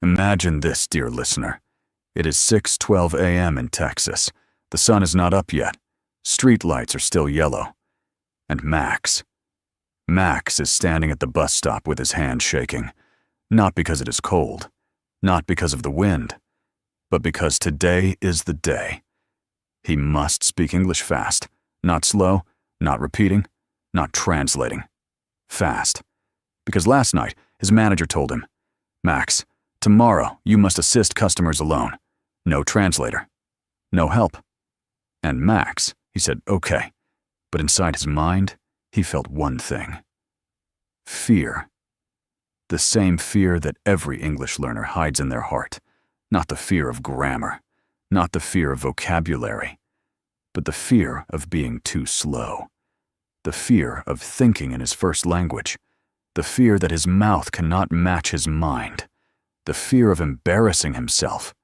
Imagine this, dear listener. It is 6:12 a.m. in Texas. The sun is not up yet. Street lights are still yellow. And Max is standing at the bus stop with his hand shaking, not because it is cold, not because of the wind, but because today is the day. He must speak English fast, not slow, not repeating, not translating. Fast. Because last night, his manager told him, "Max, tomorrow you must assist customers alone. No translator. No help." And Max, he said, "Okay." But inside his mind, he felt one thing. Fear. The same fear that every English learner hides in their heart. Not the fear of grammar, not the fear of vocabulary, but the fear of being too slow. The fear of thinking in his first language. The fear that his mouth cannot match his mind. The fear of embarrassing himself.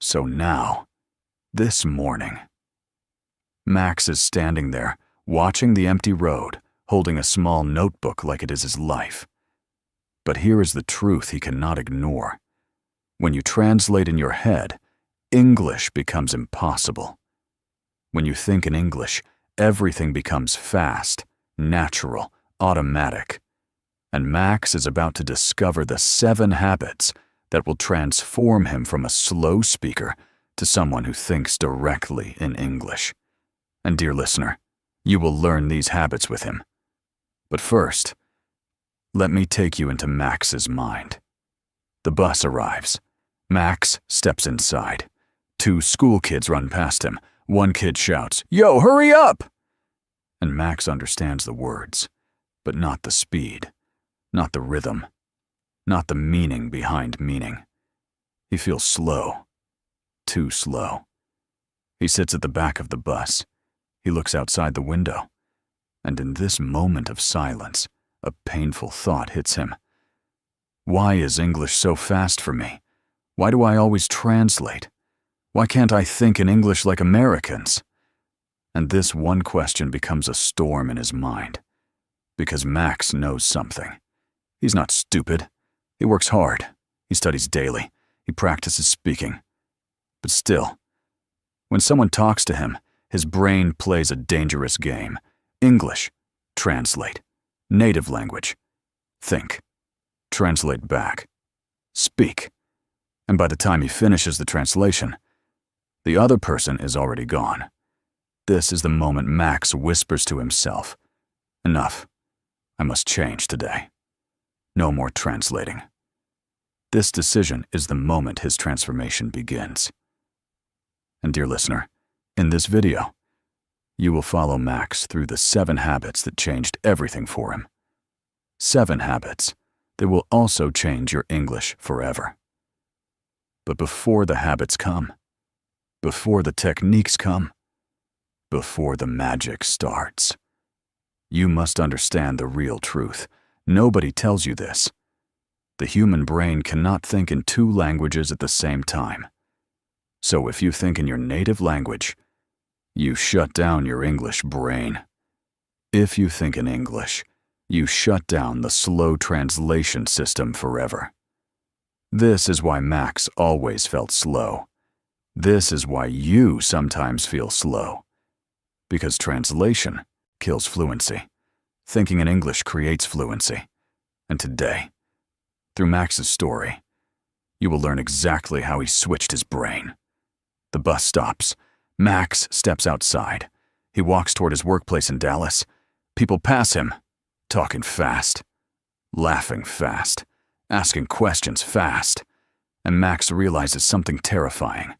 So now, this morning, Max is standing there, watching the empty road, holding a small notebook like it is his life. But here is the truth he cannot ignore. When you translate in your head, English becomes impossible. When you think in English, everything becomes fast, natural, automatic. And Max is about to discover the 7 habits that will transform him from a slow speaker to someone who thinks directly in English. And dear listener, you will learn these habits with him. But first, let me take you into Max's mind. The bus arrives. Max steps inside. 2 school kids run past him. One kid shouts, "Yo, hurry up!" And Max understands the words, but not the speed, not the rhythm, not the meaning behind meaning. He feels slow, too slow. He sits at the back of the bus. He looks outside the window, and in this moment of silence, a painful thought hits him. Why is English so fast for me? Why do I always translate? Why can't I think in English like Americans? And this one question becomes a storm in his mind. Because Max knows something. He's not stupid. He works hard. He studies daily. He practices speaking. But still, when someone talks to him, his brain plays a dangerous game. English, translate. Native language, think. Translate back. Speak. And by the time he finishes the translation, the other person is already gone. This is the moment Max whispers to himself, "Enough. I must change today. No more translating." This decision is the moment his transformation begins. And dear listener, in this video, you will follow Max through the 7 habits that changed everything for him. 7 habits that will also change your English forever. But before the habits come, before the techniques come, before the magic starts, you must understand the real truth. Nobody tells you this. The human brain cannot think in 2 languages at the same time. So if you think in your native language, you shut down your English brain. If you think in English, you shut down the slow translation system forever. This is why Max always felt slow. This is why you sometimes feel slow. Because translation kills fluency. Thinking in English creates fluency. And today, through Max's story, you will learn exactly how he switched his brain. The bus stops. Max steps outside. He walks toward his workplace in Dallas. People pass him, talking fast, laughing fast, asking questions fast. And Max realizes something terrifying.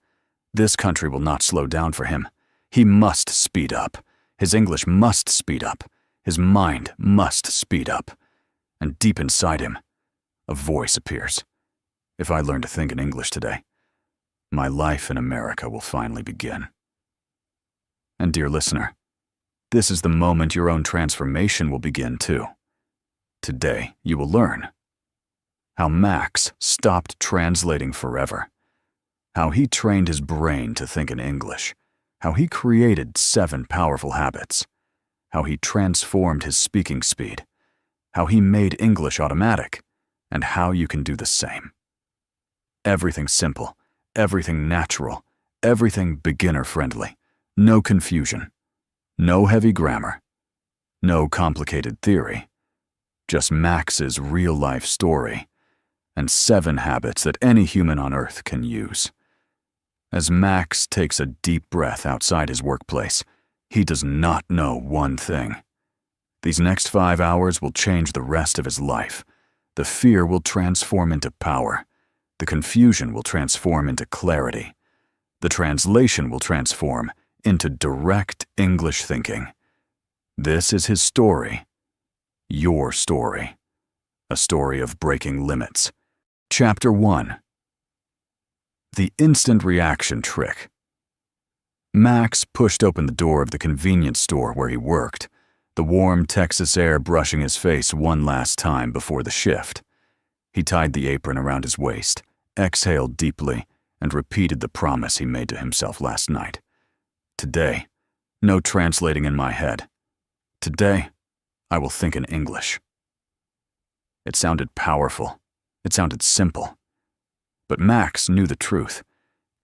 This country will not slow down for him. He must speed up. His English must speed up. His mind must speed up. And deep inside him, a voice appears. If I learn to think in English today, my life in America will finally begin. And dear listener, this is the moment your own transformation will begin too. Today, you will learn how Max stopped translating forever, how he trained his brain to think in English, how he created 7 powerful habits, how he transformed his speaking speed, how he made English automatic, and how you can do the same. Everything simple, everything natural, everything beginner-friendly. No confusion, no heavy grammar, no complicated theory. Just Max's real-life story, and 7 habits that any human on Earth can use. As Max takes a deep breath outside his workplace, he does not know one thing. These next 5 hours will change the rest of his life. The fear will transform into power. The confusion will transform into clarity. The translation will transform into direct English thinking. This is his story. Your story. A story of breaking limits. Chapter 1. The instant reaction trick. Max pushed open the door of the convenience store where he worked, the warm Texas air brushing his face one last time before the shift. He tied the apron around his waist, exhaled deeply, and repeated the promise he made to himself last night. Today, no translating in my head. Today, I will think in English. It sounded powerful. It sounded simple. But Max knew the truth.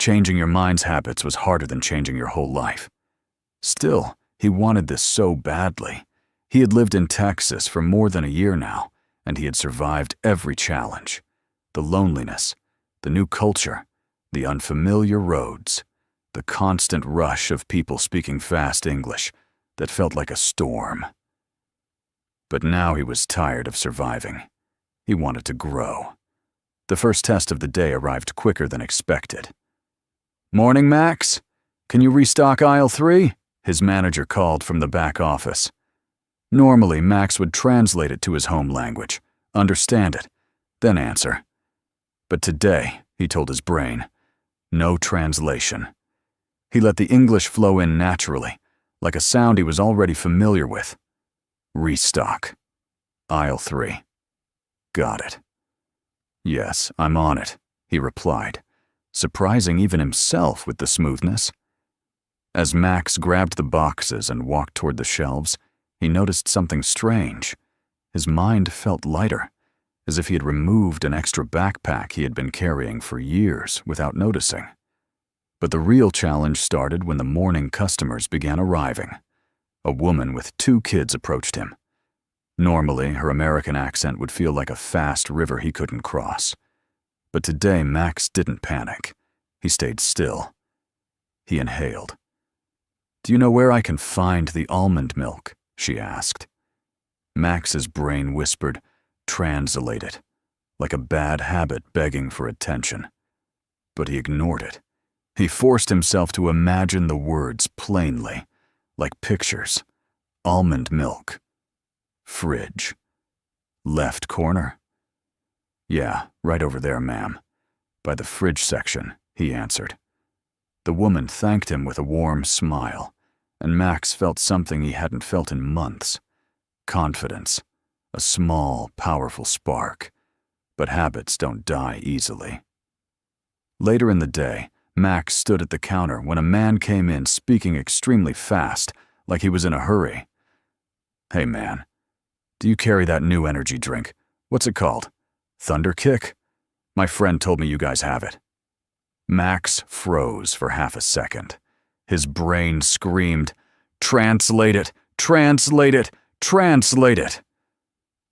Changing your mind's habits was harder than changing your whole life. Still, he wanted this so badly. He had lived in Texas for more than a year now, and he had survived every challenge. The loneliness, the new culture, the unfamiliar roads, the constant rush of people speaking fast English that felt like a storm. But now he was tired of surviving. He wanted to grow. The first test of the day arrived quicker than expected. "Morning, Max. Can you restock aisle 3? His manager called from the back office. Normally, Max would translate it to his home language, understand it, then answer. But today, he told his brain, no translation. He let the English flow in naturally, like a sound he was already familiar with. Restock. Aisle 3. Got it. Yes, I'm on it, he replied, surprising even himself with the smoothness. As Max grabbed the boxes and walked toward the shelves, he noticed something strange. His mind felt lighter, as if he had removed an extra backpack he had been carrying for years without noticing. But the real challenge started when the morning customers began arriving. A woman with 2 kids approached him. Normally, her American accent would feel like a fast river he couldn't cross. But today, Max didn't panic. He stayed still. He inhaled. "Do you know where I can find the almond milk?" she asked. Max's brain whispered, "Translate it," like a bad habit begging for attention. But he ignored it. He forced himself to imagine the words plainly, like pictures. Almond milk. Fridge. Left corner? Yeah, right over there, ma'am. By the fridge section, he answered. The woman thanked him with a warm smile, and Max felt something he hadn't felt in months. Confidence. A small, powerful spark. But habits don't die easily. Later in the day, Max stood at the counter when a man came in speaking extremely fast, like he was in a hurry. "Hey man, do you carry that new energy drink? What's it called? Thunder Kick? My friend told me you guys have it." Max froze for half a second. His brain screamed, "Translate it! Translate it! Translate it!"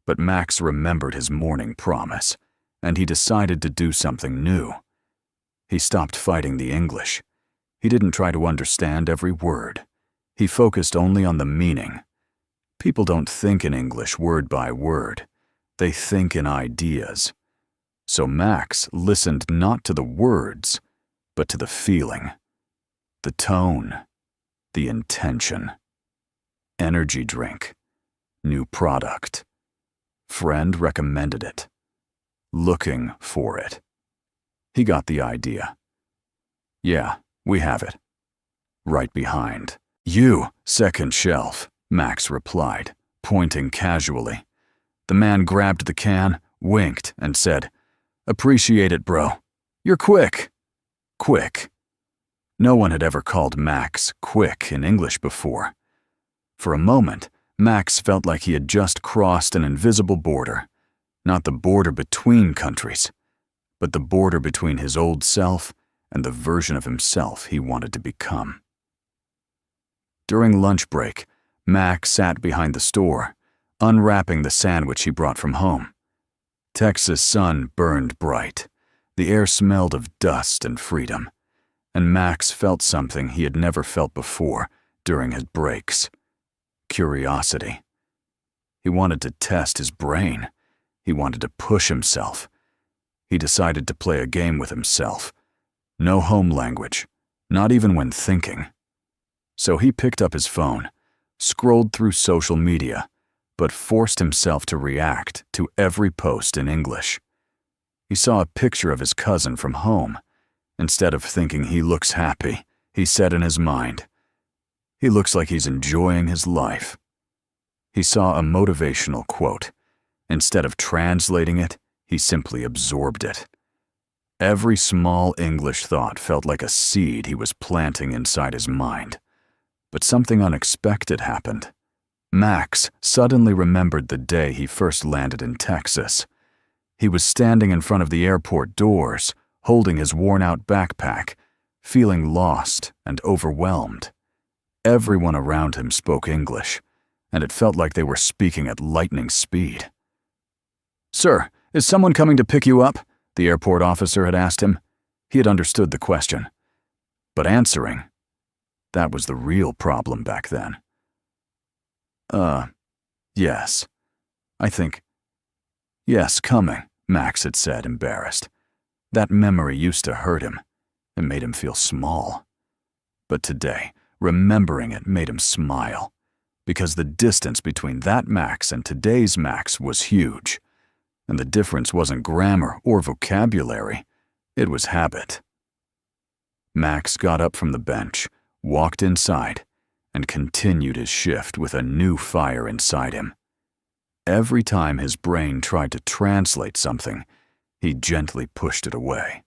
But Max remembered his morning promise, and he decided to do something new. He stopped fighting the English. He didn't try to understand every word. He focused only on the meaning. People don't think in English word by word. They think in ideas. So Max listened not to the words, but to the feeling, the tone, the intention. Energy drink. New product. Friend recommended it. Looking for it. He got the idea. "Yeah, we have it. Right behind." "You, second shelf," Max replied, pointing casually. The man grabbed the can, winked, and said, "Appreciate it, bro. You're quick." Quick. No one had ever called Max quick in English before. For a moment, Max felt like he had just crossed an invisible border. Not the border between countries, but the border between his old self and the version of himself he wanted to become. During lunch break, Max sat behind the store, unwrapping the sandwich he brought from home. Texas sun burned bright. The air smelled of dust and freedom, and Max felt something he had never felt before during his breaks: curiosity. He wanted to test his brain. He wanted to push himself. He decided to play a game with himself. No home language, not even when thinking. So he picked up his phone, scrolled through social media, but forced himself to react to every post in English. He saw a picture of his cousin from home. Instead of thinking he looks happy, he said in his mind, "He looks like he's enjoying his life." He saw a motivational quote. Instead of translating it, he simply absorbed it. Every small English thought felt like a seed he was planting inside his mind. But something unexpected happened. Max suddenly remembered the day he first landed in Texas. He was standing in front of the airport doors, holding his worn-out backpack, feeling lost and overwhelmed. Everyone around him spoke English, and it felt like they were speaking at lightning speed. "Sir, is someone coming to pick you up?" the airport officer had asked him. He had understood the question. But answering, that was the real problem back then. Yes. I think. Yes, coming," Max had said, embarrassed. That memory used to hurt him. It made him feel small. But today, remembering it made him smile, because the distance between that Max and today's Max was huge. And the difference wasn't grammar or vocabulary, it was habit. Max got up from the bench, walked inside, and continued his shift with a new fire inside him. Every time his brain tried to translate something, he gently pushed it away,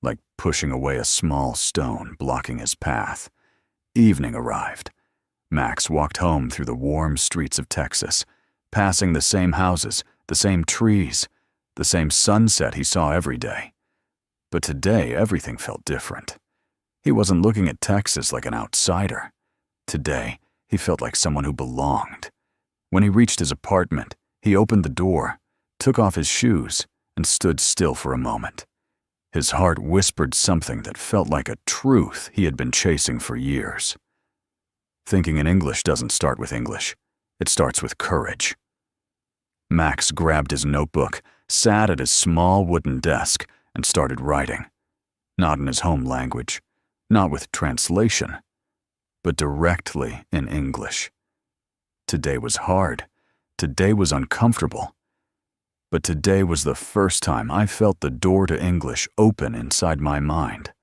like pushing away a small stone blocking his path. Evening arrived. Max walked home through the warm streets of Texas, passing the same houses, the same trees, the same sunset he saw every day. But today, everything felt different. He wasn't looking at Texas like an outsider. Today, he felt like someone who belonged. When he reached his apartment, he opened the door, took off his shoes, and stood still for a moment. His heart whispered something that felt like a truth he had been chasing for years. Thinking in English doesn't start with English. It starts with courage. Max grabbed his notebook, sat at his small wooden desk, and started writing. Not in his home language, not with translation, but directly in English. Today was hard. Today was uncomfortable. But today was the first time I felt the door to English open inside my mind.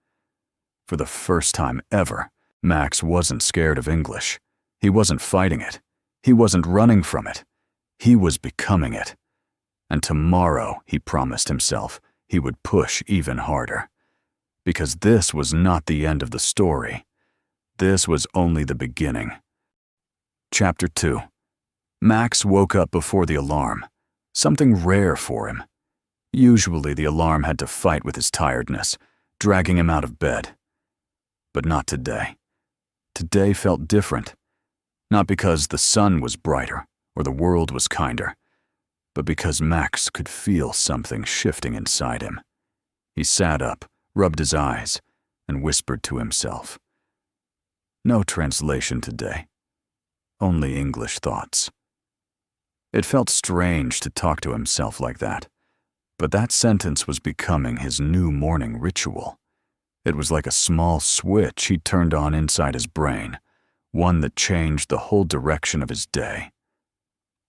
For the first time ever, Max wasn't scared of English. He wasn't fighting it. He wasn't running from it. He was becoming it. And tomorrow, he promised himself, he would push even harder. Because this was not the end of the story. This was only the beginning. Chapter 2. Max woke up before the alarm, something rare for him. Usually the alarm had to fight with his tiredness, dragging him out of bed. But not today. Today felt different. Not because the sun was brighter or the world was kinder, but because Max could feel something shifting inside him. He sat up, rubbed his eyes, and whispered to himself. No translation today. Only English thoughts. It felt strange to talk to himself like that, but that sentence was becoming his new morning ritual. It was like a small switch he turned on inside his brain, one that changed the whole direction of his day.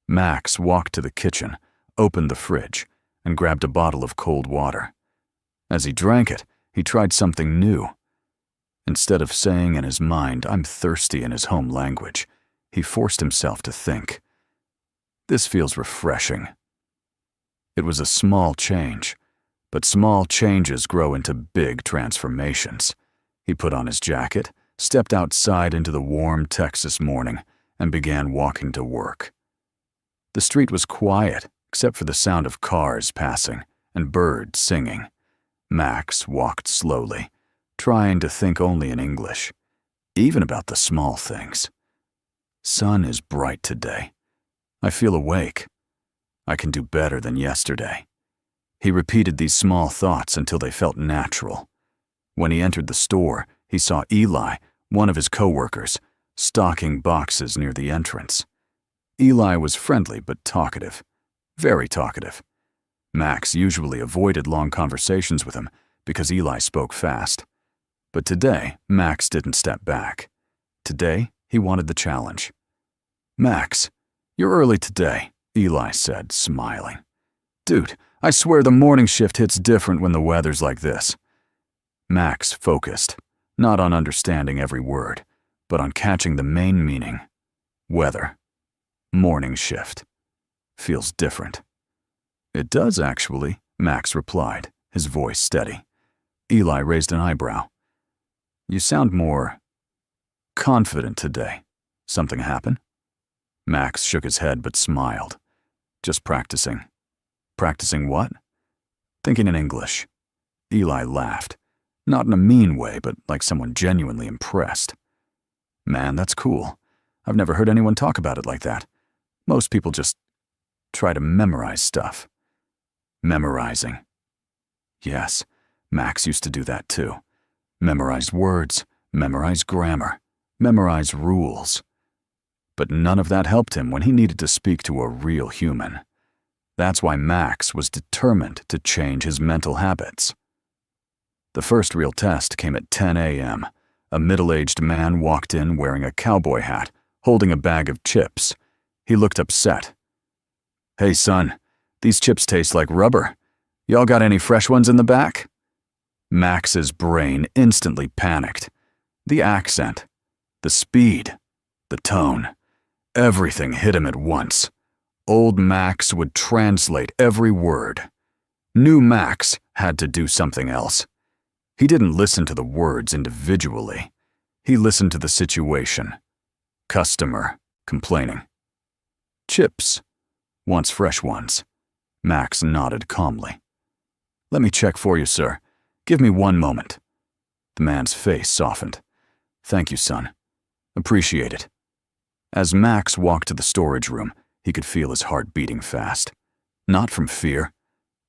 Max walked to the kitchen, opened the fridge, and grabbed a bottle of cold water. As he drank it, he tried something new. Instead of saying in his mind, "I'm thirsty" in his home language, he forced himself to think. This feels refreshing. It was a small change, but small changes grow into big transformations. He put on his jacket, stepped outside into the warm Texas morning, and began walking to work. The street was quiet, except for the sound of cars passing and birds singing. Max walked slowly, trying to think only in English, even about the small things. Sun is bright today. I feel awake. I can do better than yesterday. He repeated these small thoughts until they felt natural. When he entered the store, he saw Eli, one of his coworkers, stocking boxes near the entrance. Eli was friendly but talkative, very talkative. Max usually avoided long conversations with him because Eli spoke fast. But today, Max didn't step back. Today, he wanted the challenge. "Max, you're early today," Eli said, smiling. "Dude, I swear the morning shift hits different when the weather's like this." Max focused, not on understanding every word, but on catching the main meaning. Weather. Morning shift. Feels different. "It does, actually," Max replied, his voice steady. Eli raised an eyebrow. "You sound more confident today. Something happen?" Max shook his head but smiled. "Just practicing." "Practicing what?" "Thinking in English." Eli laughed, not in a mean way, but like someone genuinely impressed. "Man, that's cool. I've never heard anyone talk about it like that. Most people just try to memorize stuff." Memorizing. Yes, Max used to do that too. Memorize words, memorize grammar, memorize rules. But none of that helped him when he needed to speak to a real human. That's why Max was determined to change his mental habits. The first real test came at 10 a.m. A middle-aged man walked in wearing a cowboy hat, holding a bag of chips. He looked upset. "Hey, son, these chips taste like rubber. Y'all got any fresh ones in the back?" Max's brain instantly panicked. The accent, the speed, the tone, everything hit him at once. Old Max would translate every word. New Max had to do something else. He didn't listen to the words individually. He listened to the situation. Customer complaining. "Chips. Wants fresh ones." Max nodded calmly. "Let me check for you, sir. Give me 1 moment." The man's face softened. "Thank you, son. Appreciate it." As Max walked to the storage room, he could feel his heart beating fast. Not from fear,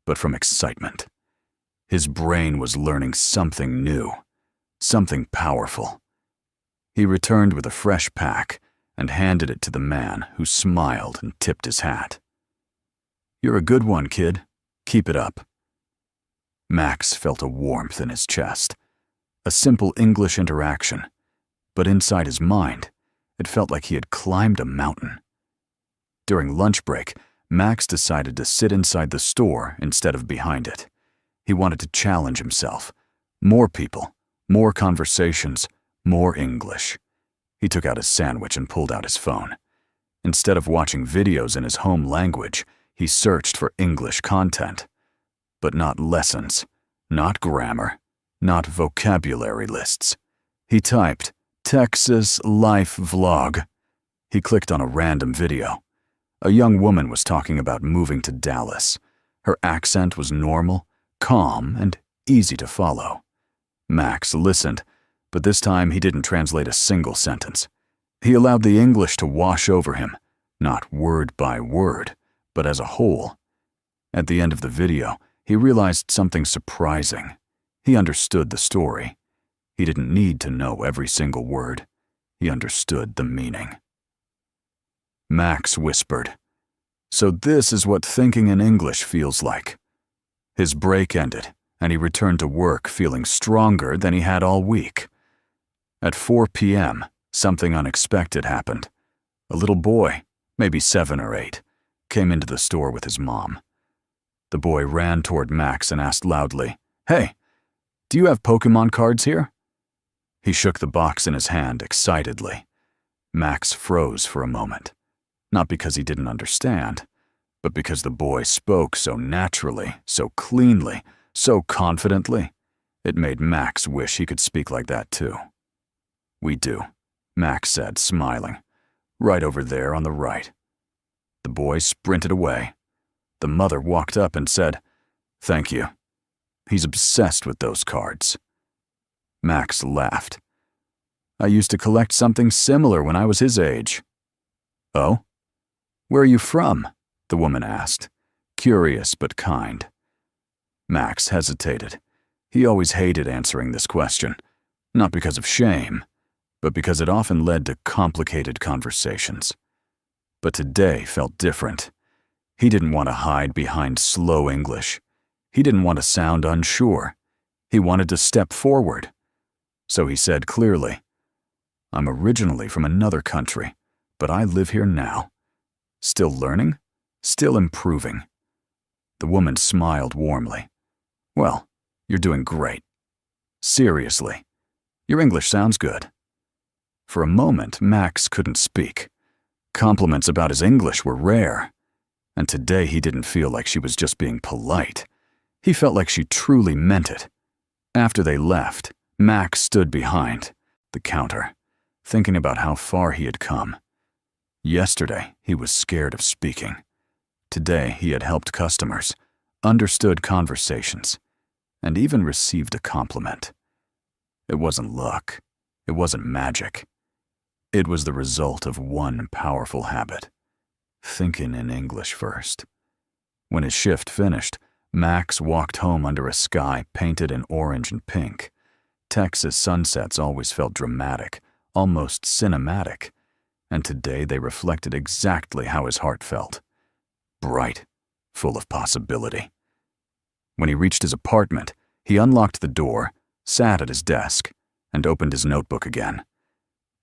but from excitement. His brain was learning something new, something powerful. He returned with a fresh pack and handed it to the man, who smiled and tipped his hat. "You're a good one, kid. Keep it up." Max felt a warmth in his chest. A simple English interaction, but inside his mind, it felt like he had climbed a mountain. During lunch break, Max decided to sit inside the store instead of behind it. He wanted to challenge himself. More people, more conversations, more English. He took out his sandwich and pulled out his phone. Instead of watching videos in his home language, he searched for English content. But not lessons, not grammar, not vocabulary lists. He typed, "Texas life vlog." He clicked on a random video. A young woman was talking about moving to Dallas. Her accent was normal, calm, and easy to follow. Max listened, but this time he didn't translate a single sentence. He allowed the English to wash over him, not word by word, but as a whole. At the end of the video, he realized something surprising. He understood the story. He didn't need to know every single word. He understood the meaning. Max whispered, "So this is what thinking in English feels like." His break ended, and he returned to work feeling stronger than he had all week. At 4 p.m., something unexpected happened. A little boy, maybe 7 or 8, came into the store with his mom. The boy ran toward Max and asked loudly, "Hey, do you have Pokemon cards here?" He shook the box in his hand excitedly. Max froze for a moment, not because he didn't understand, but because the boy spoke so naturally, so cleanly, so confidently. It made Max wish he could speak like that too. "We do," Max said, smiling. "Right over there on the right." The boy sprinted away. The mother walked up and said, "Thank you." He's obsessed with those cards." Max laughed. "I used to collect something similar when I was his age." "Oh? Where are you from?" the woman asked, curious but kind. Max hesitated. He always hated answering this question, not because of shame, but because it often led to complicated conversations. But today felt different. He didn't want to hide behind slow English. He didn't want to sound unsure. He wanted to step forward. So he said clearly, "I'm originally from another country, but I live here now. Still learning, still improving." The woman smiled warmly. "Well, you're doing great. Seriously, your English sounds good." For a moment, Max couldn't speak. Compliments about his English were rare. And today he didn't feel like she was just being polite. He felt like she truly meant it. After they left, Max stood behind the counter, thinking about how far he had come. Yesterday, he was scared of speaking. Today, he had helped customers, understood conversations, and even received a compliment. It wasn't luck. It wasn't magic. It was the result of one powerful habit: thinking in English first. When his shift finished, Max walked home under a sky painted in orange and pink. Texas sunsets always felt dramatic, almost cinematic, and today they reflected exactly how his heart felt. Bright, full of possibility. When he reached his apartment, he unlocked the door, sat at his desk, and opened his notebook again.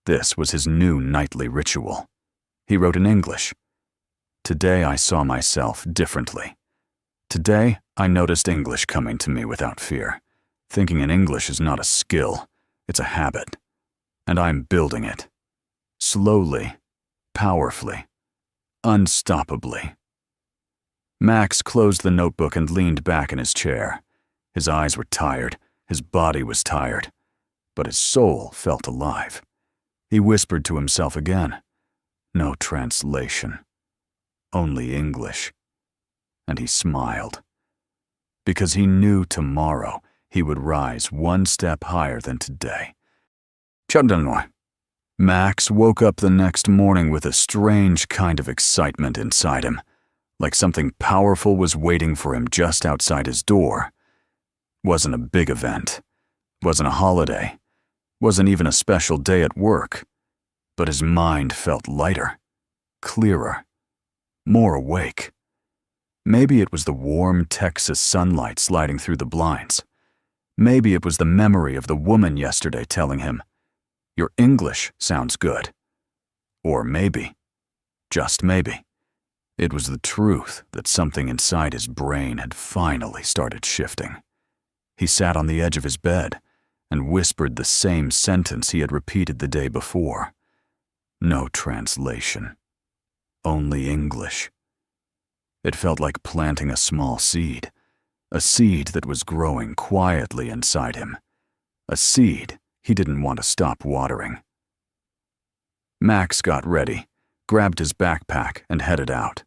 This was his new nightly ritual. He wrote in English, "Today I saw myself differently. Today I noticed English coming to me without fear. Thinking in English is not a skill, it's a habit. And I'm building it. Slowly, powerfully, unstoppably." Max closed the notebook and leaned back in his chair. His eyes were tired, his body was tired, but his soul felt alive. He whispered to himself again, "No translation, only English." And he smiled, because he knew tomorrow he would rise one step higher than today. Max woke up the next morning with a strange kind of excitement inside him, like something powerful was waiting for him just outside his door. Wasn't a big event, wasn't a holiday, wasn't even a special day at work, but his mind felt lighter, clearer, more awake. Maybe it was the warm Texas sunlight sliding through the blinds. Maybe it was the memory of the woman yesterday telling him, "Your English sounds good." Or maybe, just maybe, it was the truth that something inside his brain had finally started shifting. He sat on the edge of his bed and whispered the same sentence he had repeated the day before. No translation, only English. It felt like planting a small seed, a seed that was growing quietly inside him, a seed he didn't want to stop watering. Max got ready, grabbed his backpack, and headed out.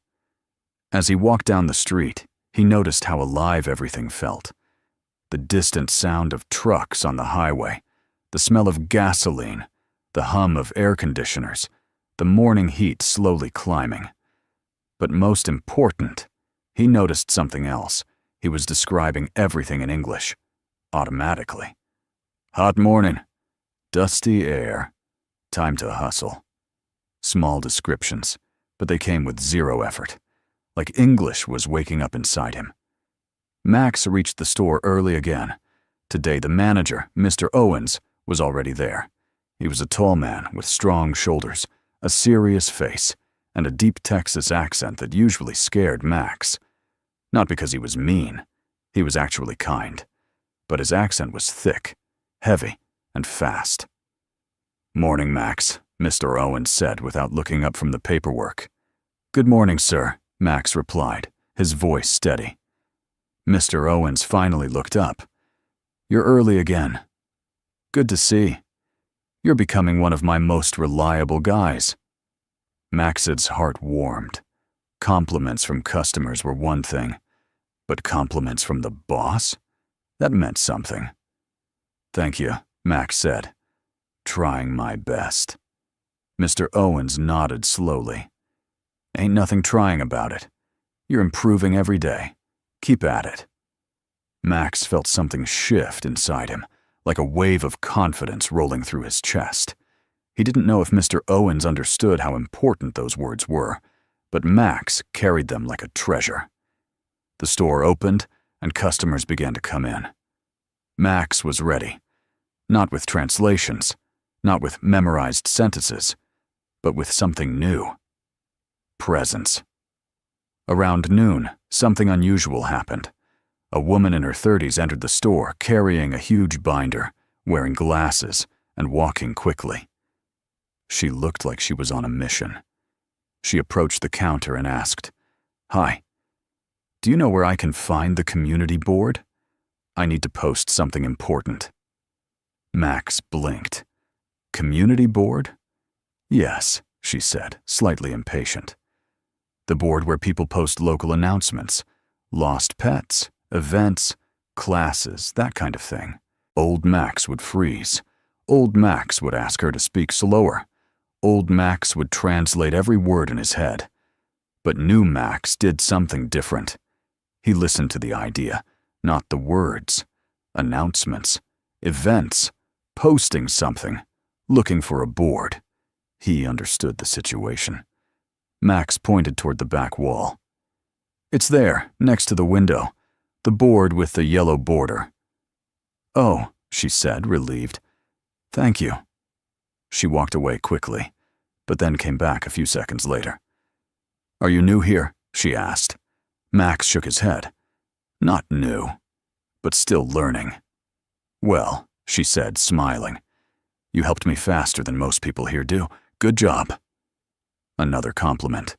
As he walked down the street, he noticed how alive everything felt. The distant sound of trucks on the highway, the smell of gasoline, the hum of air conditioners, the morning heat slowly climbing. But most important, he noticed something else. He was describing everything in English, automatically. Hot morning, dusty air, time to hustle. Small descriptions, but they came with zero effort, like English was waking up inside him. Max reached the store early again. Today the manager, Mr. Owens, was already there. He was a tall man with strong shoulders, a serious face, and a deep Texas accent that usually scared Max. Not because he was mean, he was actually kind, but his accent was thick, heavy, and fast. "Morning, Max," Mr. Owens said without looking up from the paperwork. "Good morning, sir," Max replied, his voice steady. Mr. Owens finally looked up. "You're early again. Good to see. You're becoming one of my most reliable guys." Max's heart warmed. Compliments from customers were one thing, but compliments from the boss? That meant something. "Thank you," Max said, trying my best. Mr. Owens nodded slowly. "Ain't nothing trying about it. You're improving every day. Keep at it." Max felt something shift inside him, like a wave of confidence rolling through his chest. He didn't know if Mr. Owens understood how important those words were, but Max carried them like a treasure. The store opened, and customers began to come in. Max was ready, not with translations, not with memorized sentences, but with something new. Presence. Around noon, something unusual happened. A woman in her 30s entered the store carrying a huge binder, wearing glasses, and walking quickly. She looked like she was on a mission. She approached the counter and asked, "Hi, do you know where I can find the community board? I need to post something important." Max blinked. "Community board?" "Yes," she said, slightly impatient. "The board where people post local announcements, lost pets, events, classes, that kind of thing." Old Max would freeze. Old Max would ask her to speak slower. Old Max would translate every word in his head. But new Max did something different. He listened to the idea, not the words. Announcements, events, posting something, looking for a board. He understood the situation. Max pointed toward the back wall. "It's there, next to the window. The board with the yellow border." "Oh," she said, relieved. "Thank you." She walked away quickly, but then came back a few seconds later. "Are you new here?" she asked. Max shook his head. "Not new, but still learning." "Well," she said, smiling, "you helped me faster than most people here do. Good job." Another compliment,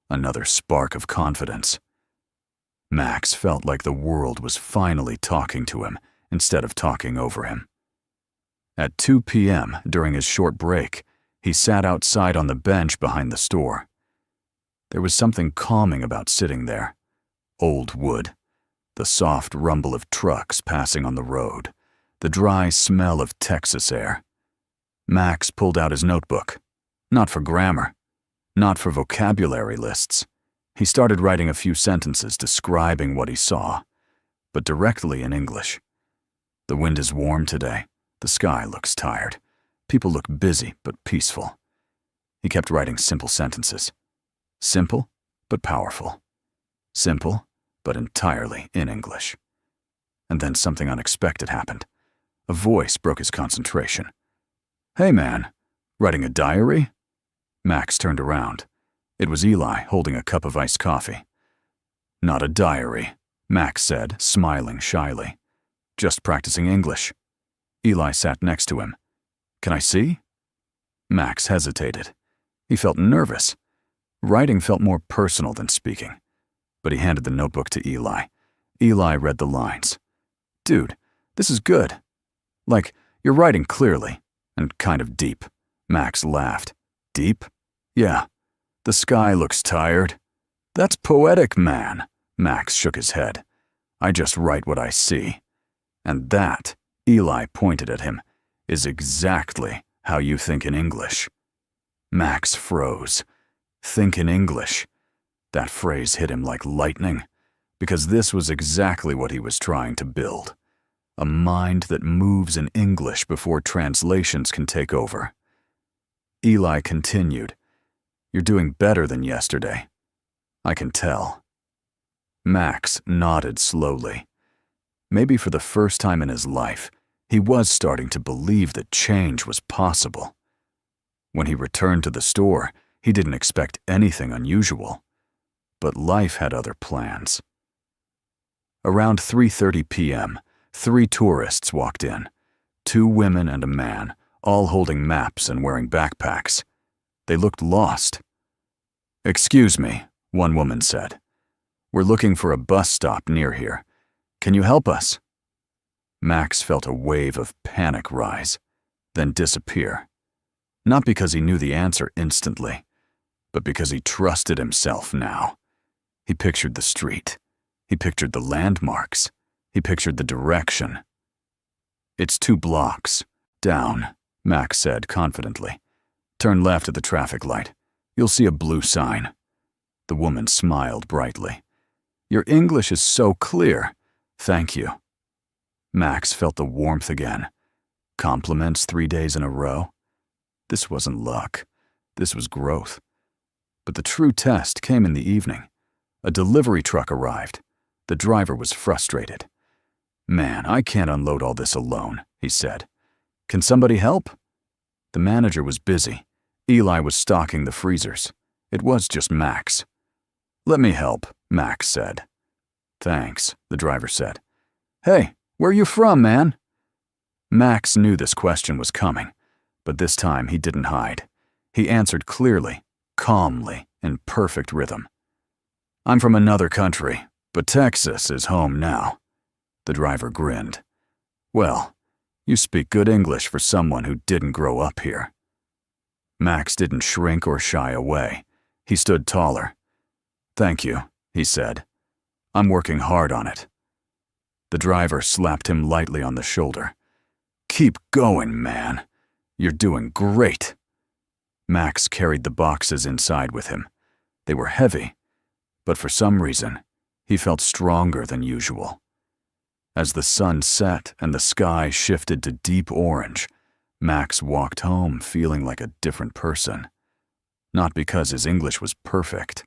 another spark of confidence. Max felt like the world was finally talking to him instead of talking over him. At 2 p.m., during his short break, he sat outside on the bench behind the store. There was something calming about sitting there. Old wood, the soft rumble of trucks passing on the road, the dry smell of Texas air. Max pulled out his notebook. Not for grammar, not for vocabulary lists. He started writing a few sentences describing what he saw, but directly in English. "The wind is warm today. The sky looks tired. People look busy but peaceful." He kept writing simple sentences. Simple but powerful. Simple but entirely in English. And then something unexpected happened. A voice broke his concentration. "Hey man, writing a diary?" Max turned around. It was Eli holding a cup of iced coffee. "Not a diary," Max said, smiling shyly. "Just practicing English." Eli sat next to him. "Can I see?" Max hesitated. He felt nervous. Writing felt more personal than speaking. But he handed the notebook to Eli. Eli read the lines. "Dude, this is good. Like, you're writing clearly, and kind of deep." Max laughed. "Deep? Yeah. The sky looks tired." "That's poetic, man." Max shook his head. "I just write what I see. And that," Eli pointed at him, "is exactly how you think in English." Max froze. Think in English. That phrase hit him like lightning, because this was exactly what he was trying to build. A mind that moves in English before translations can take over. Eli continued, "You're doing better than yesterday. I can tell." Max nodded slowly. Maybe for the first time in his life, he was starting to believe that change was possible. When he returned to the store, he didn't expect anything unusual. But life had other plans. Around 3:30 p.m., 3 tourists walked in. 2 women and a man, all holding maps and wearing backpacks. They looked lost. "Excuse me," one woman said. "We're looking for a bus stop near here. Can you help us?" Max felt a wave of panic rise, then disappear. Not because he knew the answer instantly, but because he trusted himself now. He pictured the street. He pictured the landmarks. He pictured the direction. "It's 2 blocks. Down," Max said confidently. "Turn left at the traffic light. You'll see a blue sign." The woman smiled brightly. "Your English is so clear. Thank you." Max felt the warmth again. Compliments 3 days in a row? This wasn't luck. This was growth. But the true test came in the evening. A delivery truck arrived. The driver was frustrated. "Man, I can't unload all this alone," he said. "Can somebody help?" The manager was busy. Eli was stocking the freezers. It was just Max. "Let me help," Max said. "Thanks," the driver said. "Hey, where you from, man?" Max knew this question was coming, but this time he didn't hide. He answered clearly, calmly, in perfect rhythm. "I'm from another country, but Texas is home now." The driver grinned. "Well, you speak good English for someone who didn't grow up here." Max didn't shrink or shy away. He stood taller. "Thank you," he said. "I'm working hard on it." The driver slapped him lightly on the shoulder. "Keep going, man. You're doing great." Max carried the boxes inside with him. They were heavy, but for some reason, he felt stronger than usual. As the sun set and the sky shifted to deep orange, Max walked home feeling like a different person. Not because his English was perfect,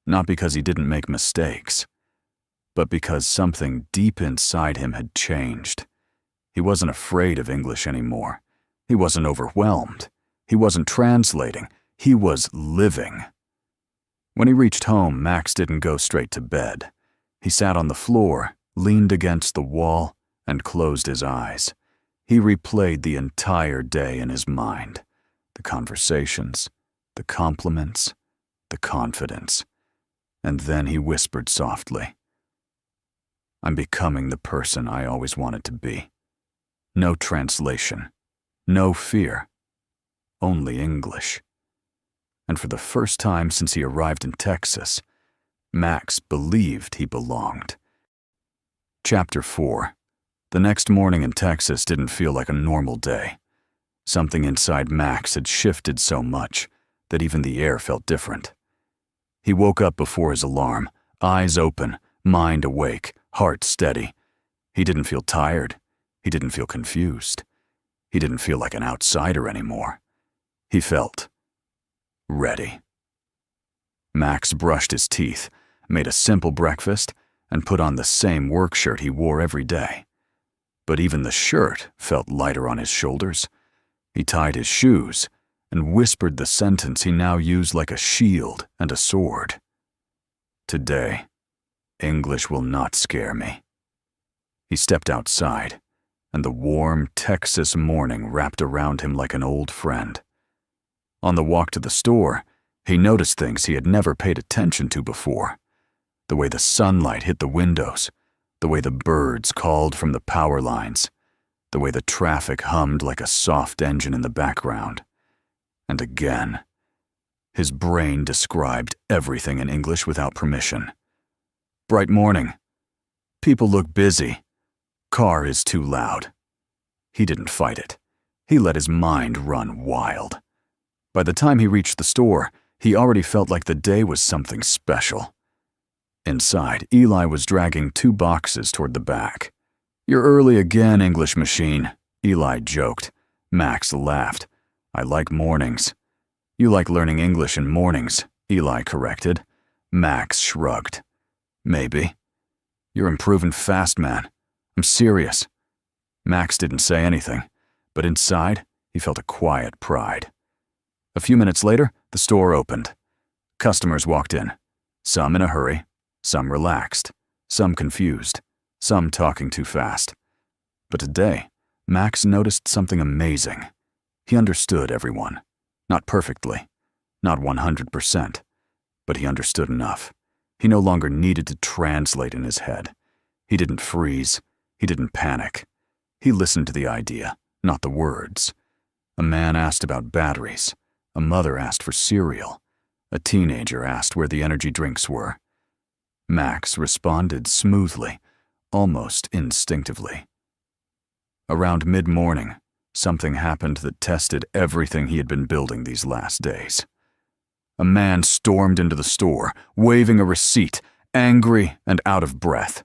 not because he didn't make mistakes, but because something deep inside him had changed. He wasn't afraid of English anymore. He wasn't overwhelmed. He wasn't translating. He was living. When he reached home, Max didn't go straight to bed. He sat on the floor, leaned against the wall, and closed his eyes. He replayed the entire day in his mind. The conversations, the compliments, the confidence. And then he whispered softly, "I'm becoming the person I always wanted to be. No translation, no fear, only English." And for the first time since he arrived in Texas, Max believed he belonged. Chapter 4. The next morning in Texas didn't feel like a normal day. Something inside Max had shifted so much that even the air felt different. He woke up before his alarm, eyes open, mind awake, heart steady. He didn't feel tired. He didn't feel confused. He didn't feel like an outsider anymore. He felt ready. Max brushed his teeth, made a simple breakfast, and put on the same work shirt he wore every day. But even the shirt felt lighter on his shoulders. He tied his shoes and whispered the sentence he now used like a shield and a sword. "Today, English will not scare me." He stepped outside, and the warm Texas morning wrapped around him like an old friend. On the walk to the store, he noticed things he had never paid attention to before. The way the sunlight hit the windows, the way the birds called from the power lines, the way the traffic hummed like a soft engine in the background. And again, his brain described everything in English without permission. "Bright morning. People look busy. Car is too loud." He didn't fight it. He let his mind run wild. By the time he reached the store, he already felt like the day was something special. Inside, Eli was dragging 2 boxes toward the back. "You're early again, English machine," Eli joked. Max laughed. "I like mornings." "You like learning English in mornings," Eli corrected. Max shrugged. "Maybe." "You're improving fast, man. I'm serious." Max didn't say anything, but inside, he felt a quiet pride. A few minutes later, the store opened. Customers walked in, some in a hurry, some relaxed, some confused, some talking too fast. But today, Max noticed something amazing. He understood everyone. Not perfectly, not 100%, but he understood enough. He no longer needed to translate in his head. He didn't freeze. He didn't panic. He listened to the idea, not the words. A man asked about batteries. A mother asked for cereal. A teenager asked where the energy drinks were. Max responded smoothly, almost instinctively. Around mid-morning, something happened that tested everything he had been building these last days. A man stormed into the store, waving a receipt, angry and out of breath.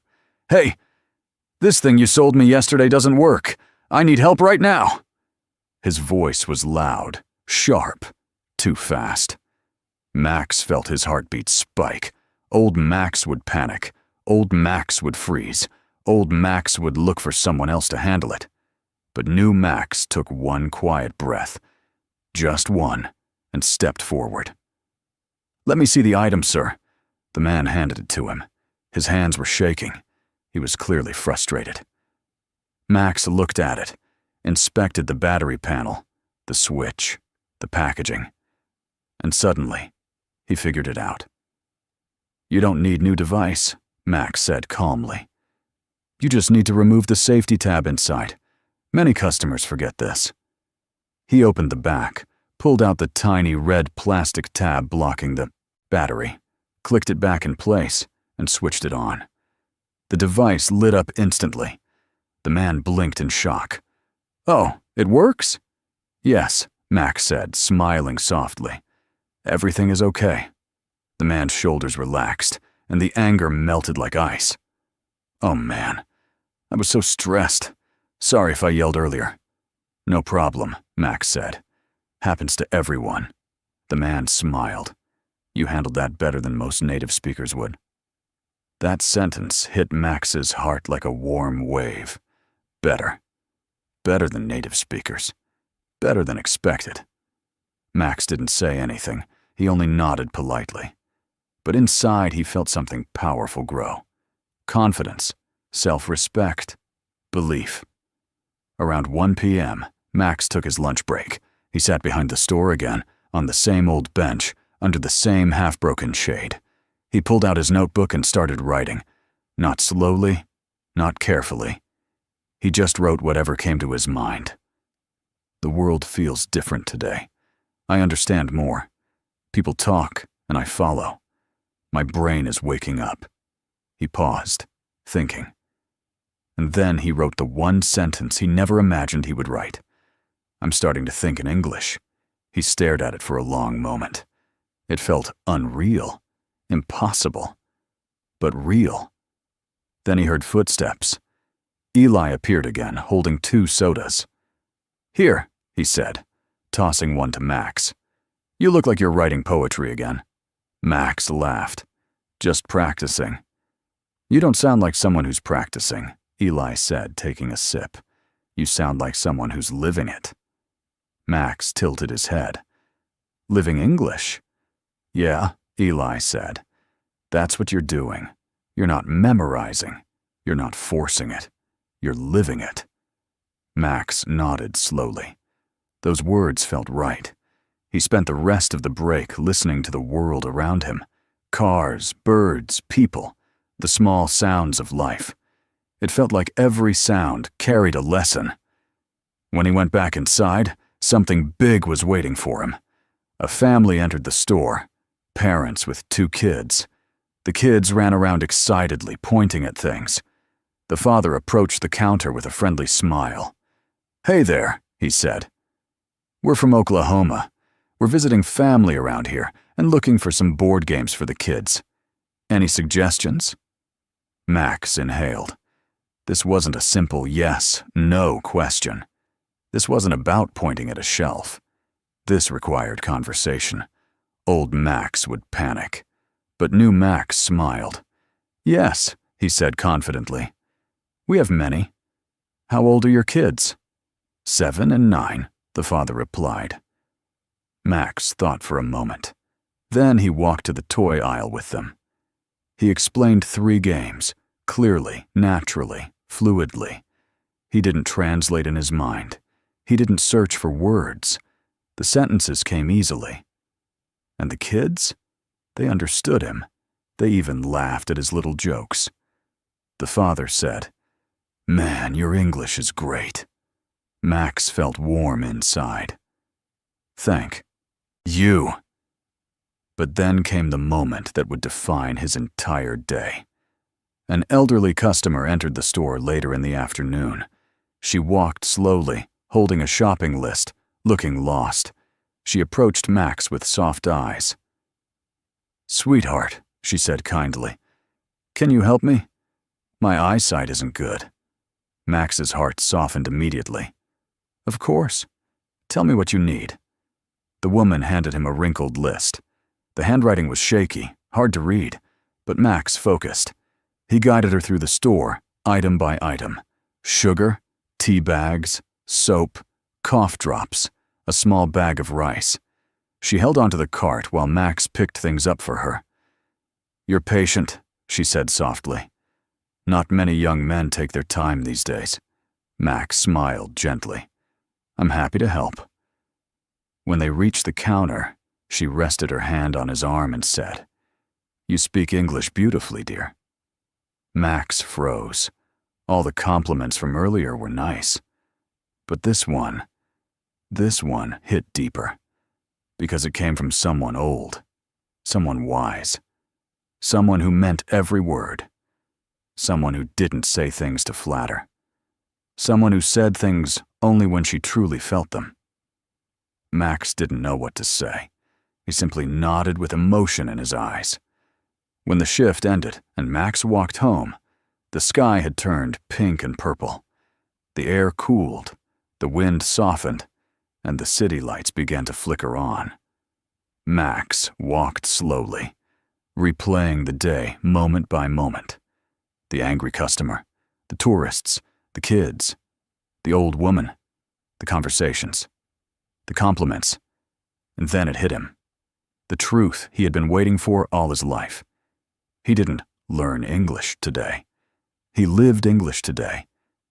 "Hey, this thing you sold me yesterday doesn't work. I need help right now." His voice was loud, sharp, too fast. Max felt his heartbeat spike. Old Max would panic. Old Max would freeze. Old Max would look for someone else to handle it. But new Max took one quiet breath, just one, and stepped forward. "Let me see the item, sir." The man handed it to him. His hands were shaking. He was clearly frustrated. Max looked at it, inspected the battery panel, the switch, the packaging, and suddenly, he figured it out. "You don't need new device," Max said calmly. "You just need to remove the safety tab inside. Many customers forget this." He opened the back, pulled out the tiny red plastic tab blocking the battery, clicked it back in place, and switched it on. The device lit up instantly. The man blinked in shock. "Oh, it works?" "Yes," Max said, smiling softly. "Everything is okay." The man's shoulders relaxed, and the anger melted like ice. "Oh man, I was so stressed. Sorry if I yelled earlier." "No problem," Max said. "Happens to everyone." The man smiled. "You handled that better than most native speakers would." That sentence hit Max's heart like a warm wave. Better. Better than native speakers. Better than expected. Max didn't say anything. He only nodded politely. But inside he felt something powerful grow. Confidence, self-respect, belief. Around 1 p.m., Max took his lunch break. He sat behind the store again, on the same old bench, under the same half-broken shade. He pulled out his notebook and started writing. Not slowly, not carefully. He just wrote whatever came to his mind. "The world feels different today. I understand more. People talk, and I follow. My brain is waking up." He paused, thinking. And then he wrote the one sentence he never imagined he would write. "I'm starting to think in English." He stared at it for a long moment. It felt unreal, impossible, but real. Then he heard footsteps. Eli appeared again, holding 2 sodas. "Here," he said, tossing one to Max. "You look like you're writing poetry again." Max laughed. "Just practicing." "You don't sound like someone who's practicing," Eli said, taking a sip. "You sound like someone who's living it." Max tilted his head. "Living English?" "Yeah," Eli said. "That's what you're doing. You're not memorizing. You're not forcing it. You're living it." Max nodded slowly. Those words felt right. He spent the rest of the break listening to the world around him. Cars, birds, people, the small sounds of life. It felt like every sound carried a lesson. When he went back inside, something big was waiting for him. A family entered the store, parents with 2 kids. The kids ran around excitedly, pointing at things. The father approached the counter with a friendly smile. "Hey there," he said. "We're from Oklahoma. We're visiting family around here and looking for some board games for the kids. Any suggestions?" Max inhaled. This wasn't a simple yes, no question. This wasn't about pointing at a shelf. This required conversation. Old Max would panic. But new Max smiled. "Yes," he said confidently. "We have many. How old are your kids?" 7 and 9, the father replied. Max thought for a moment. Then he walked to the toy aisle with them. He explained 3 games, clearly, naturally, fluidly. He didn't translate in his mind. He didn't search for words. The sentences came easily. And the kids? They understood him. They even laughed at his little jokes. The father said, "Man, your English is great." Max felt warm inside. "Thank you." But then came the moment that would define his entire day. An elderly customer entered the store later in the afternoon. She walked slowly, holding a shopping list, looking lost. She approached Max with soft eyes. "Sweetheart," she said kindly, "can you help me? My eyesight isn't good." Max's heart softened immediately. "Of course. Tell me what you need." The woman handed him a wrinkled list. The handwriting was shaky, hard to read, but Max focused. He guided her through the store, item by item. Sugar, tea bags, soap, cough drops, a small bag of rice. She held onto the cart while Max picked things up for her. "You're patient," she said softly. "Not many young men take their time these days." Max smiled gently. "I'm happy to help." When they reached the counter, she rested her hand on his arm and said, "You speak English beautifully, dear." Max froze. All the compliments from earlier were nice. But this one hit deeper. Because it came from someone old, someone wise, someone who meant every word, someone who didn't say things to flatter, someone who said things only when she truly felt them. Max didn't know what to say. He simply nodded with emotion in his eyes. When the shift ended and Max walked home, the sky had turned pink and purple. The air cooled, the wind softened, and the city lights began to flicker on. Max walked slowly, replaying the day moment by moment. The angry customer, the tourists, the kids, the old woman, the conversations, the compliments. And then it hit him. The truth he had been waiting for all his life. He didn't learn English today. He lived English today.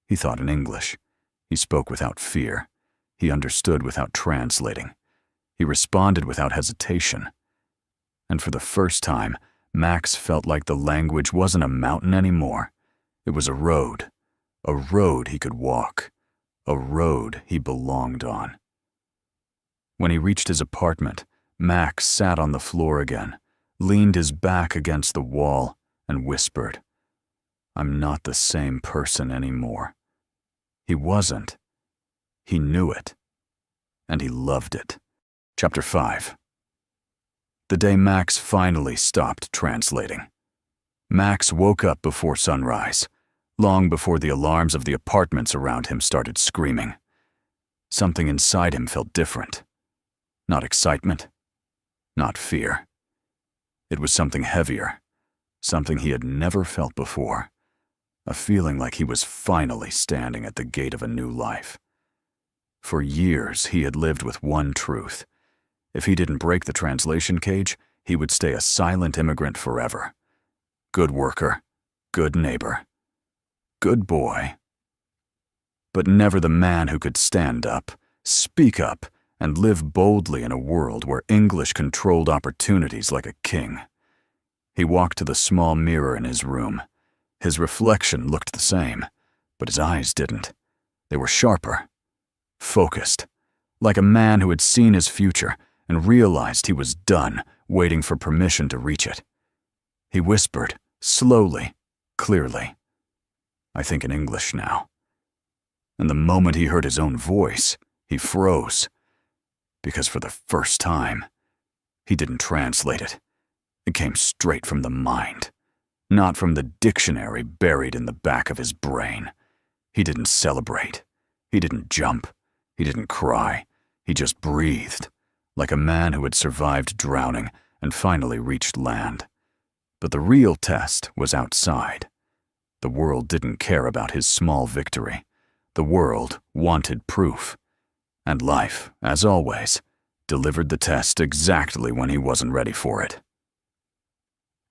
He thought in English. He spoke without fear. He understood without translating. He responded without hesitation. And for the first time, Max felt like the language wasn't a mountain anymore. It was a road he could walk, a road he belonged on. When he reached his apartment, Max sat on the floor again, leaned his back against the wall, and whispered, "I'm not the same person anymore." He wasn't. He knew it. And he loved it. Chapter 5. The day Max finally stopped translating. Max woke up before sunrise, long before the alarms of the apartments around him started screaming. Something inside him felt different. Not excitement, not fear. It was something heavier, something he had never felt before, a feeling like he was finally standing at the gate of a new life. For years, he had lived with one truth. If he didn't break the translation cage, he would stay a silent immigrant forever. Good worker, good neighbor, good boy. But never the man who could stand up, speak up, and live boldly in a world where English controlled opportunities like a king. He walked to the small mirror in his room. His reflection looked the same, but his eyes didn't. They were sharper, focused, like a man who had seen his future and realized he was done waiting for permission to reach it. He whispered, slowly, clearly, "I think in English now." And the moment he heard his own voice, he froze. Because for the first time, he didn't translate it. It came straight from the mind, not from the dictionary buried in the back of his brain. He didn't celebrate. He didn't jump. He didn't cry. He just breathed, like a man who had survived drowning and finally reached land. But the real test was outside. The world didn't care about his small victory. The world wanted proof. And life, as always, delivered the test exactly when he wasn't ready for it.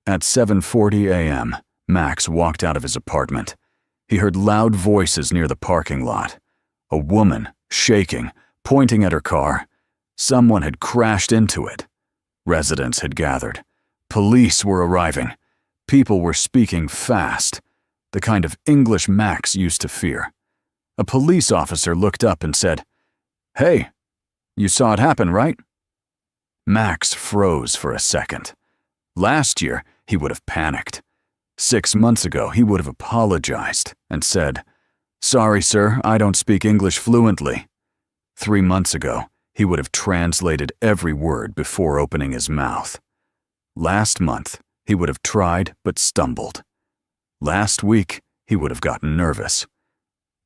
At 7:40 a.m., Max walked out of his apartment. He heard loud voices near the parking lot. A woman, shaking, pointing at her car. Someone had crashed into it. Residents had gathered. Police were arriving. People were speaking fast, the kind of English Max used to fear. A police officer looked up and said, "Hey, you saw it happen, right?" Max froze for a second. Last year, he would have panicked. 6 months ago, he would have apologized and said, "Sorry, sir, I don't speak English fluently." 3 months ago, he would have translated every word before opening his mouth. Last month, he would have tried but stumbled. Last week, he would have gotten nervous.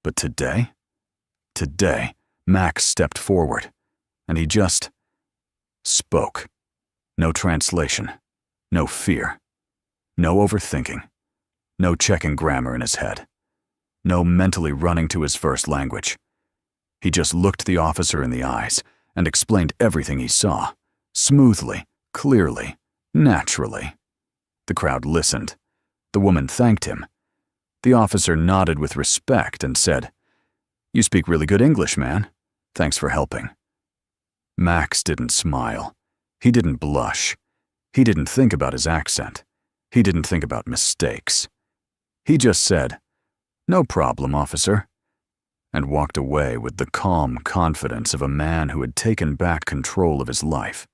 But today, Max stepped forward, and he just spoke. No translation, no fear, no overthinking, no checking grammar in his head, no mentally running to his first language. He just looked the officer in the eyes and explained everything he saw, smoothly, clearly, naturally. The crowd listened. The woman thanked him. The officer nodded with respect and said, "You speak really good English, man. Thanks for helping." Max didn't smile. He didn't blush. He didn't think about his accent. He didn't think about mistakes. He just said, "No problem, officer," and walked away with the calm confidence of a man who had taken back control of his life.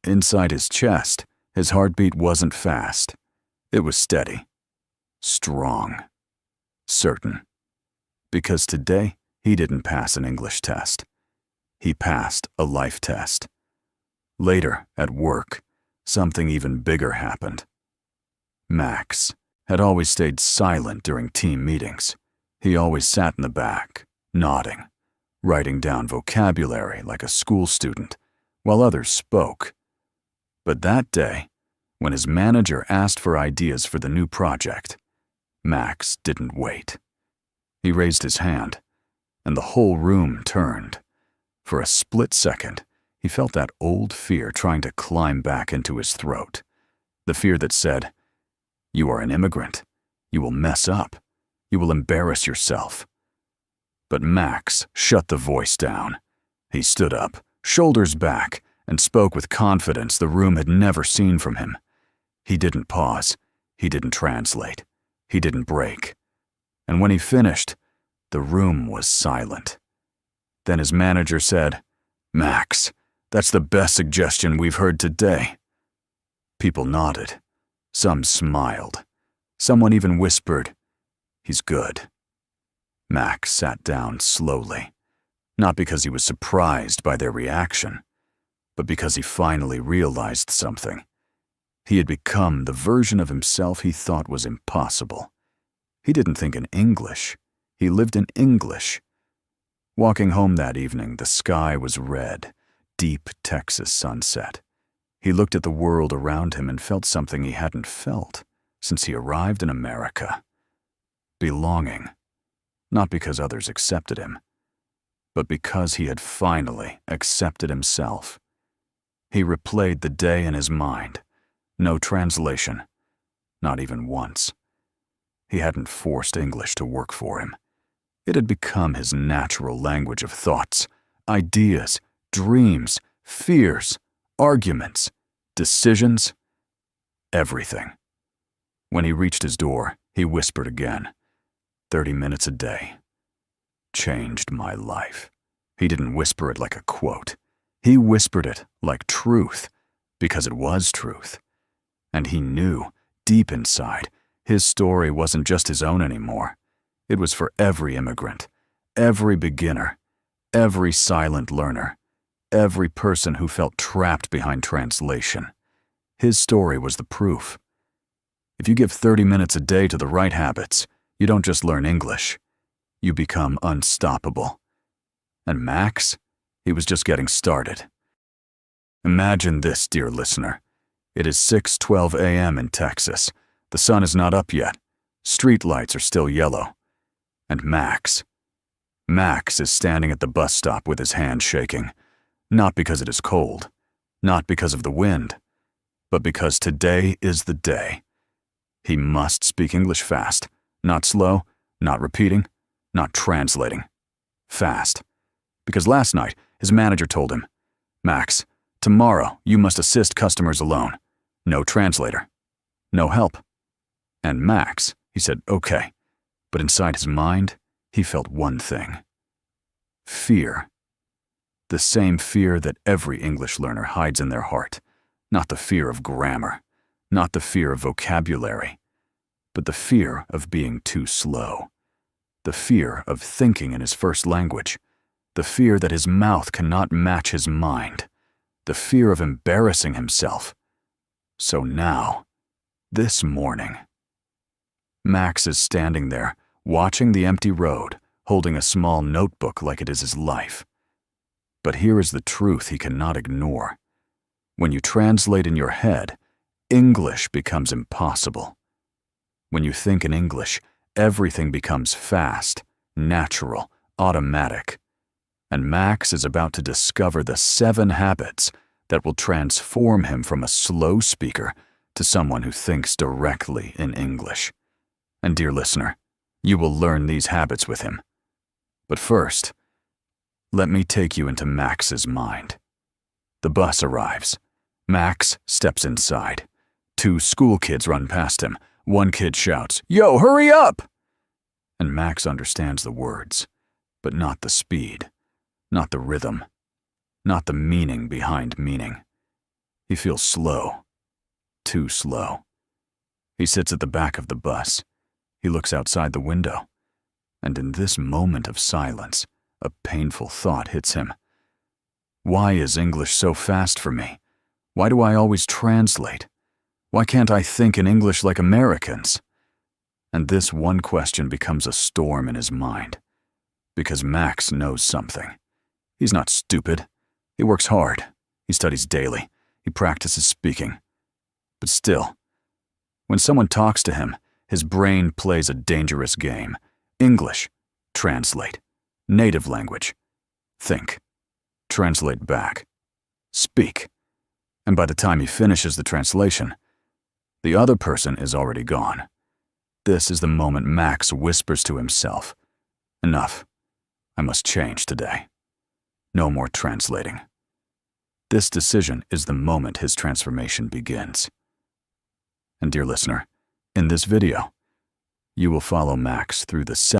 Inside his chest, his heartbeat wasn't fast. It was steady, strong, certain. Because today, he didn't pass an English test. He passed a life test. Later, at work, something even bigger happened. Max had always stayed silent during team meetings. He always sat in the back, nodding, writing down vocabulary like a school student, while others spoke. But that day, when his manager asked for ideas for the new project, Max didn't wait. He raised his hand, and the whole room turned. For a split second, he felt that old fear trying to climb back into his throat. The fear that said, "You are an immigrant. You will mess up. You will embarrass yourself." But Max shut the voice down. He stood up, shoulders back, and spoke with confidence the room had never seen from him. He didn't pause. He didn't translate. He didn't break. And when he finished, the room was silent. Then his manager said, "Max, that's the best suggestion we've heard today." People nodded. Some smiled. Someone even whispered, "He's good." Max sat down slowly, not because he was surprised by their reaction, but because he finally realized something. He had become the version of himself he thought was impossible. He didn't think in English. He lived in English. Walking home that evening, the sky was red, deep Texas sunset. He looked at the world around him and felt something he hadn't felt since he arrived in America. Belonging, not because others accepted him, but because he had finally accepted himself. He replayed the day in his mind. No translation, not even once. He hadn't forced English to work for him. It had become his natural language of thoughts, ideas, dreams, fears, arguments, decisions, everything. When he reached his door, he whispered again, 30 minutes a day. Changed my life. He didn't whisper it like a quote. He whispered it like truth, because it was truth. And he knew, deep inside, his story wasn't just his own anymore. It was for every immigrant, every beginner, every silent learner, every person who felt trapped behind translation. His story was the proof. If you give 30 minutes a day to the right habits, you don't just learn English. You become unstoppable. And Max, he was just getting started. Imagine this, dear listener. It is 6:12 a.m. in Texas. The sun is not up yet. Street lights are still yellow. And Max is standing at the bus stop with his hand shaking. Not because it is cold, not because of the wind, but because today is the day. He must speak English fast, not slow, not repeating, not translating. Fast. Because last night, his manager told him, "Max, tomorrow you must assist customers alone. No translator. No help." And Max, he said, "Okay." But inside his mind, he felt one thing. Fear. The same fear that every English learner hides in their heart. Not the fear of grammar. Not the fear of vocabulary. but the fear of being too slow. The fear of thinking in his first language. The fear that his mouth cannot match his mind. The fear of embarrassing himself. So now, this morning, Max is standing there, watching the empty road, holding a small notebook like it is his life. But here is the truth he cannot ignore. When you translate in your head, English becomes impossible. When you think in English, everything becomes fast, natural, automatic. And Max is about to discover the 7 habits that will transform him from a slow speaker to someone who thinks directly in English. And dear listener, you will learn these habits with him. But first, let me take you into Max's mind. The bus arrives. Max steps inside. 2 school kids run past him. One kid shouts, "Yo, hurry up!" And Max understands the words, but not the speed, not the rhythm, not the meaning behind meaning. He feels slow, too slow. He sits at the back of the bus. He looks outside the window. And in this moment of silence, a painful thought hits him. Why is English so fast for me? Why do I always translate? Why can't I think in English like Americans? And this one question becomes a storm in his mind. Because Max knows something. He's not stupid. He works hard. He studies daily. He practices speaking. But still, when someone talks to him, his brain plays a dangerous game. English, translate. Native language, think. Translate back. Speak. And by the time he finishes the translation, the other person is already gone. This is the moment Max whispers to himself, "Enough. I must change today. No more translating." This decision is the moment his transformation begins. And dear listener, in this video, you will follow Max through the